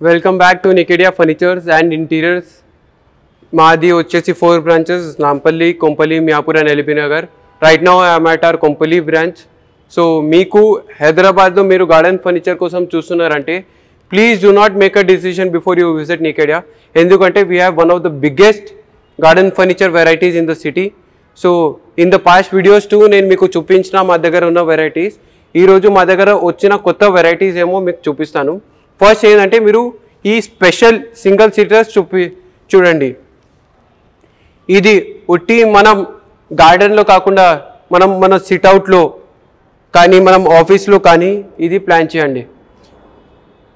Welcome back to Nikidia Furnitures and Interiors. Maadi వచ్చేసి 4 branches, Nampalli, Kompally, Miapur and LB Nagar. Right now I am at our Kompally branch. So మీకు హైదరాబాద్లో మీరు garden furniture కోసం చూస్తున్నారంటే please do not make a decision before you visit Nikedia. ఎందుకంటే we have one of the biggest garden furniture varieties in the city. So in the past videos too నేను మీకు చూపించిన మా దగ్గర ఉన్న వెరైటీస్. ఈరోజు మా దగ్గర వచ్చిన కొత్త వెరైటీస్ ఏమో మీకు చూపిస్తాను. ఫస్ట్ ఏంటంటే మీరు ఈ స్పెషల్ సింగిల్ సీటర్స్ చూడండి. ఇది ఉట్టి మనం గార్డెన్లో కాకుండా మన సిట్అవుట్లో కానీ మనం ఆఫీస్లో కానీ ఇది ప్లాన్ చేయండి.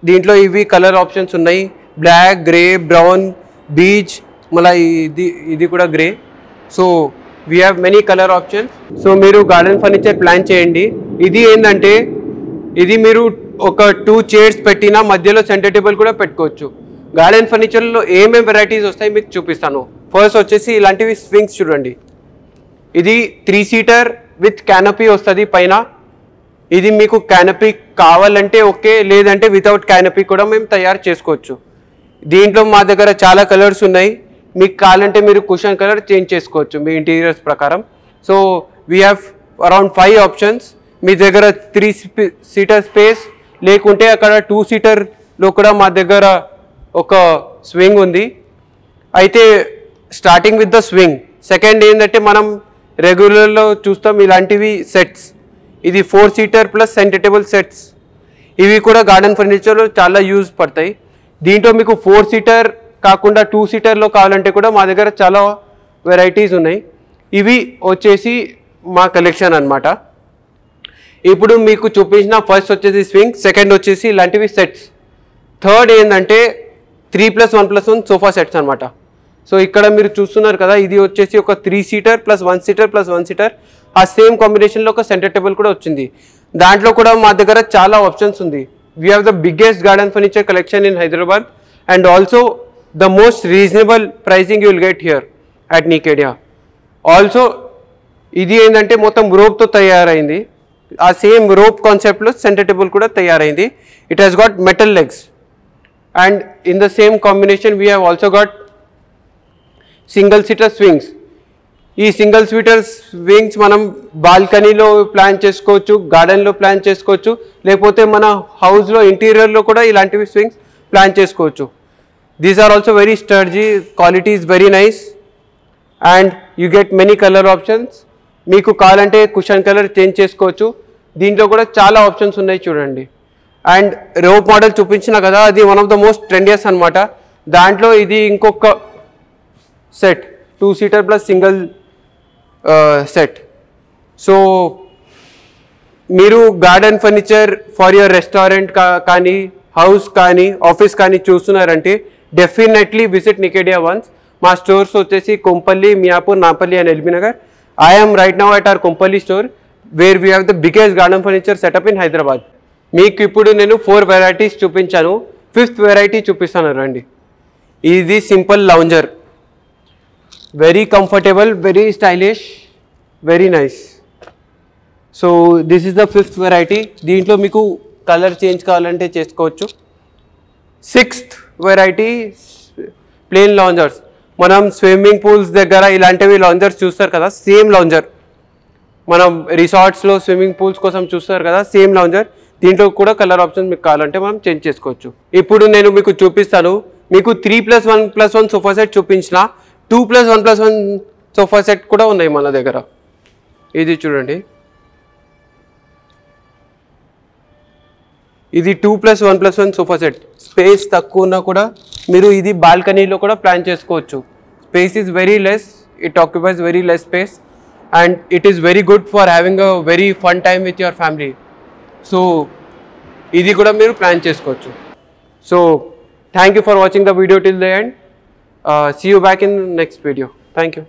దీంట్లో ఇవి కలర్ ఆప్షన్స్ ఉన్నాయి, బ్లాక్, గ్రే, బ్రౌన్, బీచ్, మళ్ళీ ఇది కూడా grey. So we have many colour options. So మీరు గార్డెన్ ఫర్నిచర్ ప్లాన్ చేయండి. ఇది ఏంటంటే ఇది మీరు ఒక 2 చైర్స్ పెట్టినా మధ్యలో సెంటర్ టేబుల్ కూడా పెట్టుకోవచ్చు. గార్డెన్ ఫర్నిచర్లో ఏమేమి వెరైటీస్ వస్తాయి మీకు చూపిస్తాను. ఫస్ట్ వచ్చేసి ఇలాంటివి స్వింగ్స్ చూడండి. ఇది 3 సీటర్ విత్ క్యానపీ వస్తుంది పైన. ఇది మీకు క్యానపీ కావాలంటే ఓకే, లేదంటే వితౌట్ క్యానపీ కూడా మేము తయారు చేసుకోవచ్చు. దీంట్లో మా దగ్గర చాలా కలర్స్ ఉన్నాయి. మీకు కావాలంటే మీరు కుషన్ కలర్ చేంజ్ చేసుకోవచ్చు మీ ఇంటీరియర్స్ ప్రకారం. So we have around 5 options. మీ దగ్గర 3 సీటర్ స్పేస్ లేకుంటే అక్కడ 2 సీటర్లో కూడా మా దగ్గర ఒక స్వింగ్ ఉంది. అయితే starting with the swing. Second ఏంటంటే మనం రెగ్యులర్లో చూస్తాం ఇలాంటివి సెట్స్. ఇది 4 seater plus centre table sets. ఇవి కూడా గార్డెన్ ఫర్నిచర్లో చాలా యూజ్ పడతాయి. దీంట్లో మీకు 4 సీటర్ కాకుండా 2 సీటర్లో కావాలంటే కూడా మా దగ్గర చాలా వెరైటీస్ ఉన్నాయి. ఇవి వచ్చేసి మా కలెక్షన్ అన్నమాట. ఇప్పుడు మీకు చూపించిన ఫస్ట్ వచ్చేసి స్వింగ్, సెకండ్ వచ్చేసి ఇలాంటివి సెట్స్, థర్డ్ ఏంటంటే 3+1+1 సోఫా సెట్స్ అనమాట. సో ఇక్కడ మీరు చూస్తున్నారు కదా, ఇది వచ్చేసి ఒక 3 seater plus 1 seater plus 1 seater. ఆ సేమ్ కాంబినేషన్లో ఒక సెంటర్ టేబుల్ కూడా వచ్చింది. దాంట్లో కూడా మా దగ్గర చాలా ఆప్షన్స్ ఉంది. We have the biggest garden furniture collection in Hyderabad and also the most reasonable pricing you will get here at Nikedia. Also ఇది ఏంటంటే మొత్తం రోప్తో తయారైంది. ఆ సేమ్ రోప్ కాన్సెప్ట్లో సెంటర్ టేబుల్ కూడా తయారైంది. It has got metal legs and in the same combination we have also got single seater swings. ఈ సింగిల్ సీటర్ స్వింగ్స్ మనం బాల్కనీలో ప్లాన్ చేసుకోవచ్చు, గార్డెన్లో ప్లాన్ చేసుకోవచ్చు, లేకపోతే మన హౌస్లో ఇంటీరియర్లో కూడా ఇలాంటివి స్వింగ్స్ ప్లాన్ చేసుకోవచ్చు. These are also very sturdy, quality is very nice and you get many colour options. మీకు కావాలంటే కుషన్ కలర్ చేంజ్ చేసుకోవచ్చు. దీంట్లో కూడా చాలా ఆప్షన్స్ ఉన్నాయి చూడండి. అండ్ రోప్ మోడల్ చూపించిన కదా, అది one of the most trendiest అనమాట. దాంట్లో ఇది ఇంకొక set 2 seater plus single set. So మీరు garden furniture for your restaurant కానీ హౌస్ కానీ ఆఫీస్ కానీ చూస్తున్నారంటే డెఫినెట్లీ విజిట్ నికేడియా వన్స్. మా స్టోర్స్ వచ్చేసి Kompally, Miyapur, Nampally and LB Nagar. I am right now at our Kompally store where we have the biggest garden furniture setup in Hyderabad. మీకు ఇప్పుడు నేను 4 varieties చూపించాను. 5th వెరైటీ చూపిస్తాను రండి. ఇది simple lounger, very comfortable, very stylish, very nice. So this is the 5th variety. దీంట్లో మీకు colour change కావాలంటే చేసుకోవచ్చు. 6th variety plane లౌంజర్స్. మనం స్విమ్మింగ్ పూల్స్ దగ్గర ఇలాంటివి లాంజర్స్ చూస్తారు కదా, సేమ్ లాంజర్. మనం రిసార్ట్స్లో స్విమ్మింగ్ పూల్స్ కోసం చూస్తారు కదా, సేమ్ లాంజర్. దీంట్లో కూడా కలర్ ఆప్షన్ మీకు కావాలంటే మనం చేంజ్ చేసుకోవచ్చు. ఇప్పుడు నేను మీకు చూపిస్తాను. మీకు 3+1+1 సోఫా సెట్ చూపించిన 2+1+1 సోఫా సెట్ కూడా ఉన్నాయి మన దగ్గర. ఇది చూడండి, ఇది 2+1+1 సోఫా సెట్. స్పేస్ తక్కువ ఉన్నా కూడా మీరు ఇది బాల్కనీలో కూడా ప్లాన్ చేసుకోవచ్చు. Space is very less, it occupies very less space and it is very good for having a very fun time with your family. So ఇది కూడా మీరు ప్లాన్ చేసుకోవచ్చు. So thank you for watching the video till the end. See you back in next video. Thank you.